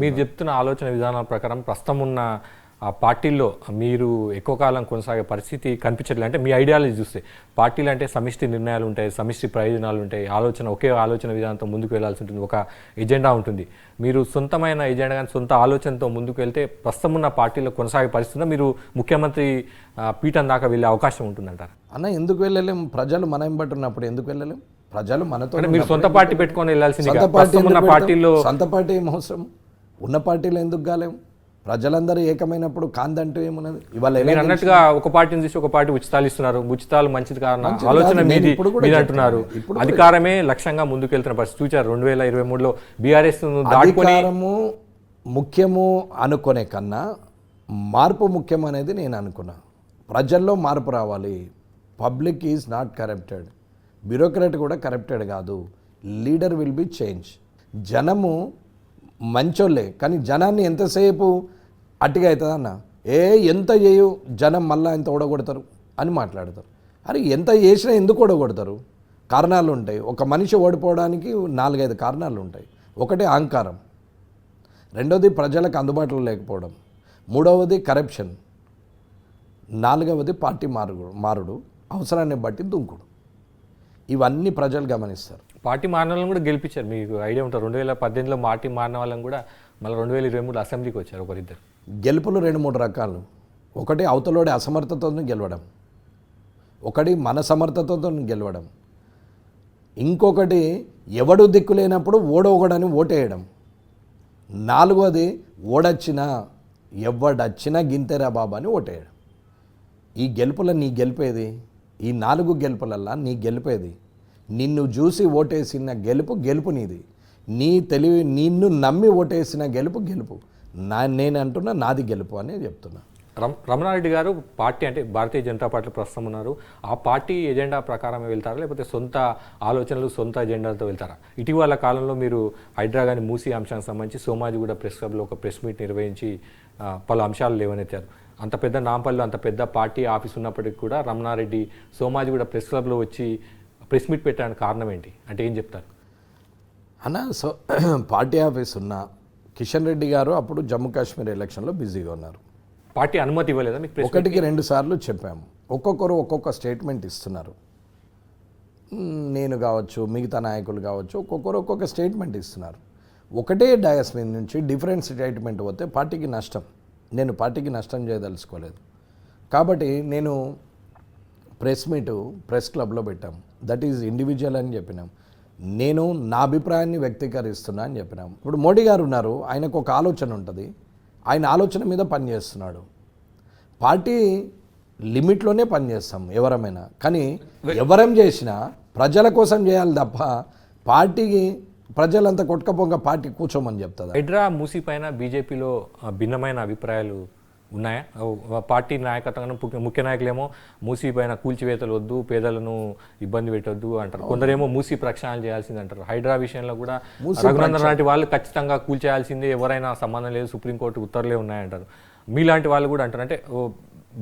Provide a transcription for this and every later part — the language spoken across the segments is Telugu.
మీరు చెప్తున్న ఆలోచన విధానాల ప్రకారం ప్రస్తుతం ఉన్న ఆ పార్టీల్లో మీరు ఎక్కువ కాలం కొనసాగే పరిస్థితి కనిపించట్లేదు. అంటే మీ ఐడియాలజీ చూస్తే పార్టీలు అంటే సమిష్టి నిర్ణయాలు ఉంటాయి, సమిష్టి ప్రయోజనాలు ఉంటాయి, ఒకే ఆలోచన విధానంతో ముందుకు వెళ్లాల్సి ఉంటుంది, ఒక ఎజెండా ఉంటుంది. మీరు సొంతమైన ఎజెండా కానీ సొంత ఆలోచనతో ముందుకు వెళ్తే ప్రస్తుతం ఉన్న పార్టీలో కొనసాగే పరిస్థితిలో మీరు ముఖ్యమంత్రి పీఠం దాకా వెళ్ళే అవకాశం ఉంటుందంటారు. అన్న ఎందుకు వెళ్ళలేం? ప్రజలు మనం బట్టి ఉన్నప్పుడు ఎందుకు వెళ్ళలేం? ప్రజలు మనతో మీరు సొంత పార్టీ పెట్టుకొని వెళ్ళాల్సింది. సొంత పార్టీ ఏం అవసరం? ఉన్న పార్టీలో ఎందుకు కాలేము? ప్రజలందరూ ఏకమైనప్పుడు కాందంటూ ఏమున్నది? ఇవాళ అన్నట్టుగా ఒక పార్టీని చూసి ఒక పార్టీ ఉచితాలు ఇస్తున్నారు, ఉచితాలు మంచిది కారణం ఆలోచన మీది అంటున్నారు. అధికారమే లక్ష్యంగా ముందుకెళ్తున్న పరిస్థితి చూచారు 2023లో బీఆర్ఎస్ దాటుకొని. ముఖ్యము అనుకునే కన్నా మార్పు ముఖ్యం అనేది నేను అనుకున్నా. ప్రజల్లో మార్పు రావాలి. Public is not corrupted, bureaucrat కూడా కరప్టెడ్ కాదు. Leader will be change. జనము మంచోళ్ళే, కానీ జనాన్ని ఎంతసేపు అట్టిగా అవుతుంది అన్న, ఎంత చేయు జనం మళ్ళీ ఎంత ఓడగొడతారు అని మాట్లాడతారు. అరే ఎంత చేసినా ఎందుకు ఓడగొడతారు? కారణాలు ఉంటాయి. ఒక మనిషి ఓడిపోవడానికి 4-5 కారణాలు ఉంటాయి. ఒకటి అహంకారం, రెండవది ప్రజలకు అందుబాటులో లేకపోవడం, మూడవది కరప్షన్, నాలుగవది పార్టీ మారుడు, అవసరాన్ని బట్టి దుంకుడు. ఇవన్నీ ప్రజలు గమనిస్తారు. పార్టీ మారిన వాళ్ళని కూడా గెలిపించారు. మీకు ఐడియా ఉంటారు 2018లో పార్టీ మారిన వాళ్ళని కూడా మళ్ళీ 2023 అసెంబ్లీకి వచ్చారు ఒకరిద్దరు. గెలుపులు 2-3 రకాలు. ఒకటి అవతలోడి అసమర్థతతో గెలవడం, ఒకటి మన సమర్థతతో గెలవడం, ఇంకొకటి ఎవడు దిక్కు లేనప్పుడు ఓడొకడని ఓటేయడం, నాలుగోది ఓడొచ్చినా ఎవడొచ్చినా గింతేరా బాబా అని ఓటేయడం. ఈ గెలుపుల నీ గెలిపేది, ఈ 4 గెలుపులల్లా నీ గెలిపేది, నిన్ను చూసి ఓటేసిన గెలుపు నీది. నీ తెలివి నిన్ను నమ్మి ఓటేసిన గెలుపు నేను అంటున్నా నాది గెలుపు అని చెప్తున్నా. రమణారెడ్డి గారు పార్టీ అంటే భారతీయ జనతా పార్టీ ప్రస్తుతం ఉన్నారు. ఆ పార్టీ ఎజెండా ప్రకారమే వెళ్తారా, లేకపోతే సొంత ఆలోచనలు సొంత ఎజెండాతో వెళ్తారా? ఇటీవల కాలంలో మీరు హైడ్రా కానీ మూసీ అంశానికి సంబంధించి సోమాజిగూడ ప్రెస్ క్లబ్లో ఒక ప్రెస్ మీట్ నిర్వహించి పలు అంశాలు లేవనెత్తారు. అంత పెద్ద నాంపల్లిలో అంత పెద్ద పార్టీ ఆఫీస్ ఉన్నప్పటికీ కూడా రమణారెడ్డి సోమాజిగూడ ప్రెస్ క్లబ్లో వచ్చి ప్రెస్ మీట్ పెట్టడానికి కారణం ఏంటి అంటే ఏం చెప్తారు? అన్న పార్టీ ఆఫీస్ ఉన్న కిషన్ రెడ్డి గారు అప్పుడు జమ్మూ కాశ్మీర్ ఎలక్షన్లో బిజీగా ఉన్నారు. పార్టీ అనుమతి ఇవ్వలేదా మీకు? 1-2 సార్లు చెప్పాము. ఒక్కొక్కరు ఒక్కొక్క స్టేట్మెంట్ ఇస్తున్నారు. నేను కావచ్చు, మిగతా నాయకులు కావచ్చు, ఒక్కొక్కరు ఒక్కొక్క స్టేట్మెంట్ ఇస్తున్నారు. ఒకటే డయాస్ మీద నుంచి డిఫరెంట్ స్టేట్మెంట్ పోతే పార్టీకి నష్టం. నేను పార్టీకి నష్టం చేయదలుచుకోలేదు. కాబట్టి నేను ప్రెస్ క్లబ్లో పెట్టాం. దట్ ఈజ్ ఇండివిజువల్ అని చెప్పినాం. నేను నా అభిప్రాయాన్ని వ్యక్తీకరిస్తున్నా అని చెప్పినాం. ఇప్పుడు మోడీ గారు ఉన్నారు, ఆయనకు ఒక ఆలోచన ఉంటుంది, ఆయన ఆలోచన మీద పనిచేస్తున్నాడు. పార్టీ లిమిట్లోనే పనిచేస్తాం ఎవరమైనా, కానీ ఎవరేం చేసినా ప్రజల కోసం చేయాలి తప్ప పార్టీకి ప్రజలంతా కొట్టుకపోగా పార్టీ కూర్చోమని చెప్తుంది. హైడ్రా మూసీ పైన బీజేపీలో భిన్నమైన అభిప్రాయాలు ఉన్నాయా? పార్టీ నాయకత్వం ముఖ్య నాయకులేమో మూసీ పైన కూల్చివేతలు వద్దు, పేదలను ఇబ్బంది పెట్టొద్దు అంటారు. కొందరేమో మూసీ ప్రక్షాళన చేయాల్సింది అంటారు. హైడ్రా విషయంలో కూడా రఘునందన్ లాంటి వాళ్ళు ఖచ్చితంగా కూల్చేయాల్సిందే, ఎవరైనా సంబంధం లేదు, సుప్రీంకోర్టు ఉత్తర్వులే ఉన్నాయంటారు. మీలాంటి వాళ్ళు కూడా అంటారు. అంటే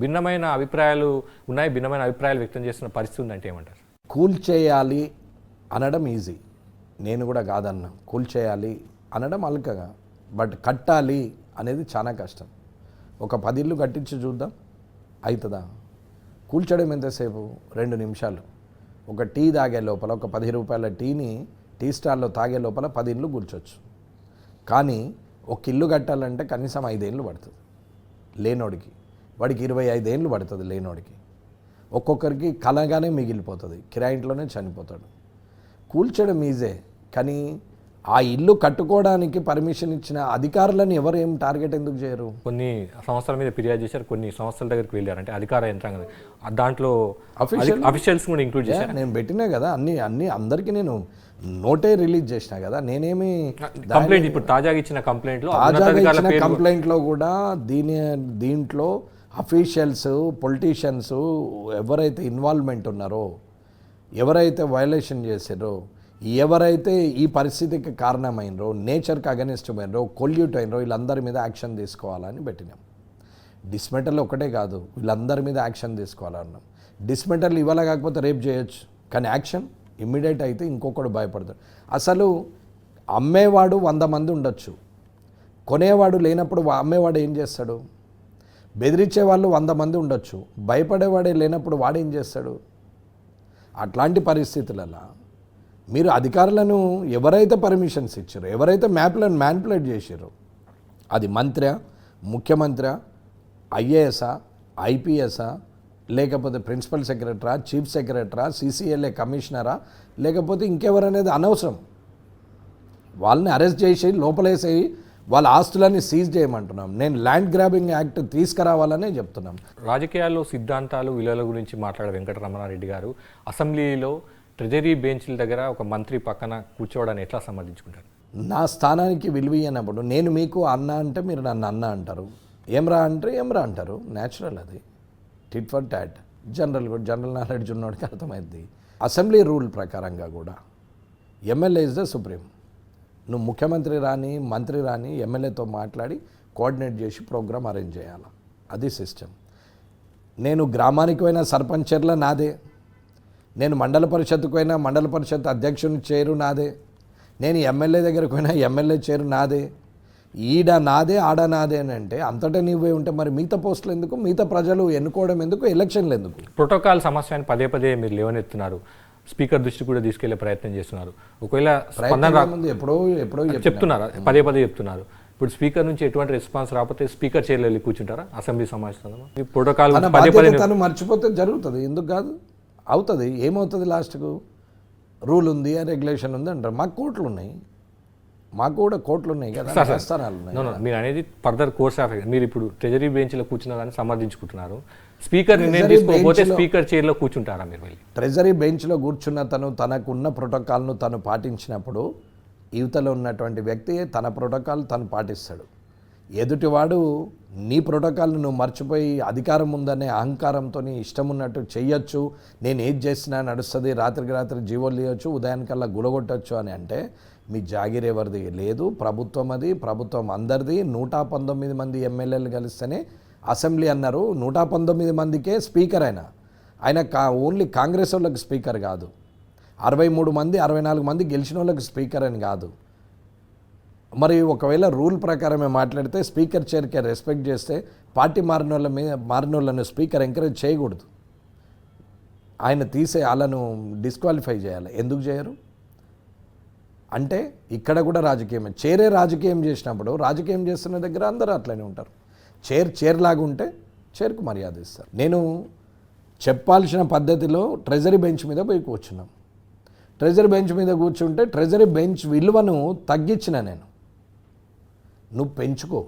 భిన్నమైన అభిప్రాయాలు ఉన్నాయి, భిన్నమైన అభిప్రాయాలు వ్యక్తం చేస్తున్న పరిస్థితి ఉందంటే ఏమంటారు? కూల్చేయాలి అనడం ఈజీ, నేను కూడా కాదన్నా. కూల్చేయాలి అనడం అల్కగా, బట్ కట్టాలి అనేది చాలా కష్టం. ఒక 10 ఇళ్ళు కట్టించి చూద్దాం, అవుతుందా? కూల్చడం ఎంతసేపు? 2 నిమిషాలు. ఒక టీ తాగే లోపల, ఒక 10 రూపాయల టీని టీ స్టాల్లో తాగే లోపల 10 ఇళ్ళు కూల్చొచ్చు. కానీ ఒక ఇల్లు కట్టాలంటే కనీసం 5 ఏళ్ళు పడుతుంది లేనోడికి, వాడికి 25 ఏళ్ళు పడుతుంది లేనోడికి. ఒక్కొక్కరికి కలగానే మిగిలిపోతుంది, కిరాయింట్లోనే చనిపోతాడు. కూల్చడం ఈజే, కానీ ఆ ఇల్లు కట్టుకోవడానికి పర్మిషన్ ఇచ్చిన అధికారులను ఎవరు ఏం టార్గెట్ ఎందుకు చేయరు? కొన్ని సంస్థల మీద ఫిర్యాదు చేశారు, కొన్ని సంస్థల దగ్గరికి వెళ్ళారు. అంటే అధికార యంత్రాంగం దాంట్లో అఫీషియల్స్ కూడా ఇంక్లూడ్ చేశారు. నేను పెట్టినా కదా అన్ని అందరికీ నేను నోటే రిలీజ్ చేసినా కదా. నేనేమి కంప్లైంట్ ఇప్పుడు తాజాగా ఇచ్చిన కంప్లైంట్లో కూడా దీంట్లో అఫీషియల్స్, పొలిటీషియన్స్ ఎవరైతే ఇన్వాల్వ్మెంట్ ఉన్నారో, ఎవరైతే వయలేషన్ చేశారో, ఎవరైతే ఈ పరిస్థితికి కారణమైనరో, నేచర్కి అగెనిస్ట్ అయినరో, కొల్యూట్ అయినరో, వీళ్ళందరి మీద యాక్షన్ తీసుకోవాలని పెట్టినాం. డిస్మెంటల్ ఒకటే కాదు, వీళ్ళందరి మీద యాక్షన్ తీసుకోవాలన్నాం. డిస్మెంటల్ ఇవాళ కాకపోతే రేపు చేయొచ్చు, కానీ యాక్షన్ ఇమ్మీడియట్ అయితే ఇంకొకడు భయపడతాడు. అసలు అమ్మేవాడు 100 మంది ఉండొచ్చు, కొనేవాడు లేనప్పుడు అమ్మేవాడు ఏం చేస్తాడు? బెదిరించే వాళ్ళు 100 మంది ఉండొచ్చు, భయపడేవాడే లేనప్పుడు వాడేం చేస్తాడు? అట్లాంటి పరిస్థితులలో మీరు అధికారులను ఎవరైతే పర్మిషన్స్ ఇచ్చారో, ఎవరైతే మ్యాప్లను మ్యానిపులేట్ చేశారో, అది మంత్రి, ముఖ్యమంత్రి, ఐఏఎస్ఆ, ఐపీఎస్ఆ, లేకపోతే ప్రిన్సిపల్ సెక్రటరా, చీఫ్ సెక్రటరా, సిసిఎల్ఏ కమిషనరా, లేకపోతే ఇంకెవరనేది అనవసరం. వాళ్ళని అరెస్ట్ చేసి లోపలేసి వాళ్ళ ఆస్తులన్నీ సీజ్ చేయమంటున్నాం. నేను ల్యాండ్ గ్రాబింగ్ యాక్ట్ తీసుకురావాలనే చెప్తున్నాం. రాజకీయాల్లో సిద్ధాంతాలు విలువల గురించి మాట్లాడే వెంకటరమణారెడ్డి గారు అసెంబ్లీలో ట్రెజరీ బెంచ్ల దగ్గర ఒక మంత్రి పక్కన కూర్చోవడాన్ని ఎట్లా సమర్థించుకుంటారు? నా స్థానానికి విలువ ఇవ్వనప్పుడు నేను మీకు అన్న అంటే మీరు నన్ను అన్న అంటారు, ఏమ్రా అంటే ఏమ్రా అంటారు. న్యాచురల్, అది tit for tat. General knowledge ఉన్నవాడికి అర్థమైంది. అసెంబ్లీ రూల్ ప్రకారంగా కూడా ఎమ్మెల్యే ఇస్ ద సుప్రీం. నువ్వు ముఖ్యమంత్రి రాని, మంత్రి రాని, ఎమ్మెల్యేతో మాట్లాడి కోఆర్డినేట్ చేసి ప్రోగ్రామ్ అరేంజ్ చేయాలి. అది సిస్టమ్. నేను గ్రామానికి పోయిన సర్పంచ్ చైర్ల నాదే, నేను మండల పరిషత్కు పోయినా మండల పరిషత్ అధ్యక్షుని చైరు నాదే, నేను ఎమ్మెల్యే దగ్గరకు పోయినా ఎమ్మెల్యే చైరు నాదే. ఈడ నాదే, ఆడ నాదే అని అంటే అంతటా నీవే ఉంటే మరి మిగతా పోస్టులు ఎందుకు? మిగతా ప్రజలు ఎన్నుకోవడం ఎందుకు? ఎలక్షన్లు ఎందుకు? ప్రోటోకాల్ సమస్యని పదే పదే మీరు లేవనెత్తున్నారు, స్పీకర్ దృష్టి కూడా తీసుకెళ్లే ప్రయత్నం చేస్తున్నారు. ఒకవేళ ఎప్పుడో చెప్తున్నారు, పదే పదే చెప్తున్నారు. ఇప్పుడు స్పీకర్ నుంచి ఎటువంటి రెస్పాన్స్ రాకపోతే స్పీకర్ చైర్లో వెళ్ళి కూర్చుంటారా అసెంబ్లీ సమావేశంలో? ప్రోటోకాల్ తను మర్చిపోతే జరుగుతుంది, ఎందుకు కాదు? అవుతుంది. ఏమవుతుంది? లాస్ట్కు రూల్ ఉంది, రెగ్యులేషన్ ఉంది అంటారు. మాకు కోర్టులు ఉన్నాయి, మాకు కూడా కోర్టులు ఉన్నాయి కదా, న్యాయస్థానాలు ఉన్నాయి. మీరు అనేది ఫర్దర్ కోర్స్ ఆఫ్ మీరు ఇప్పుడు ట్రెజరీ బెంచ్లో కూర్చున్నారని సమర్థించుకుంటున్నారు. స్పీకర్ నిర్ణయం తీసుకోకపోతే స్పీకర్ చైర్లో కూర్చుంటారా మీరు వెళ్ళి? ట్రెజరీ బెంచ్లో కూర్చున్న తనకున్న ప్రోటోకాల్ను తను పాటించినప్పుడు యువతలో ఉన్నటువంటి వ్యక్తి తన ప్రోటోకాల్ తను పాటిస్తాడు. ఎదుటివాడు నీ ప్రోటోకాల్ను నువ్వు మర్చిపోయి అధికారం ఉందనే అహంకారంతో ఇష్టం ఉన్నట్టు చెయ్యొచ్చు, నేను ఏది చేసినా నడుస్తుంది, రాత్రికి రాత్రి జీవోలు తీయొచ్చు, ఉదయానికల్లా గులగొట్టచ్చు అని అంటే మీ జాగీర్ ఎవరిది లేదు. ప్రభుత్వం అది, ప్రభుత్వం అందరిది. 119 మంది ఎమ్మెల్యేలు కలిస్తేనే అసెంబ్లీ అన్నారు. 119 మందికే స్పీకర్ ఆయన ఓన్లీ కాంగ్రెస్ వాళ్ళకి స్పీకర్ కాదు, 63 మంది 64 మంది గెలిచిన వాళ్ళకి స్పీకర్ అని కాదు. మరి ఒకవేళ రూల్ ప్రకారమే మాట్లాడితే స్పీకర్ చైర్కి రెస్పెక్ట్ చేస్తే పార్టీ మారినోళ్ళను స్పీకర్ ఎంకరేజ్ చేయకూడదు, ఆయన తీసే వాళ్ళను డిస్క్వాలిఫై చేయాలి. ఎందుకు చేయరు అంటే ఇక్కడ కూడా రాజకీయం. చైరే రాజకీయం చేసినప్పుడు రాజకీయం చేస్తున్న దగ్గర అందరూ అట్లనే ఉంటారు. చైర్ లాగా ఉంటే చైర్కు మర్యాద ఇస్తారు. నేను చెప్పాల్సిన పద్ధతిలో ట్రెజరీ బెంచ్ మీద పోయి కూర్చున్నాం. ట్రెజరీ బెంచ్ మీద కూర్చుంటే ట్రెజరీ బెంచ్ విలువను తగ్గించిన నేను, నువ్వు పెంచుకో,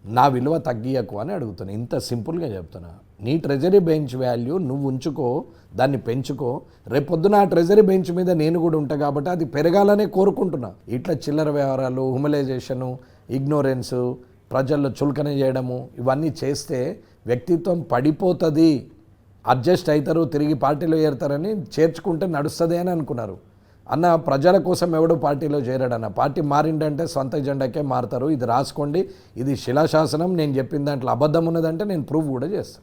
నా విలువ తగ్గియకు అని అడుగుతున్నా. ఇంత సింపుల్గా చెప్తున్నా. నీ ట్రెజరీ బెంచ్ వాల్యూ నువ్వు ఉంచుకో, దాన్ని పెంచుకో. రేపొద్దున ఆ ట్రెజరీ బెంచ్ మీద నేను కూడా ఉంటా కాబట్టి అది పెరగాలనే కోరుకుంటున్నా. ఇట్లా చిల్లర వ్యవహారాలు, హ్యూమలైజేషను, ఇగ్నోరెన్సు, ప్రజల్లో చులకన చేయడము, ఇవన్నీ చేస్తే వ్యక్తిత్వం పడిపోతుంది, అడ్జస్ట్ అవుతారు, తిరిగి పార్టీలో చేరుతారని చేర్చుకుంటే నడుస్తుంది అని అనుకున్నారు. అన్న ప్రజల కోసం ఎవడో పార్టీలో చేరాడన్న. పార్టీ మారిండంటే సొంత జెండాకే మారుతారు. ఇది రాసుకోండి, ఇది శిలాశాసనం. నేను చెప్పిన దాంట్లో అబద్ధం ఉన్నదంటే నేను ప్రూవ్ కూడా చేస్తాను.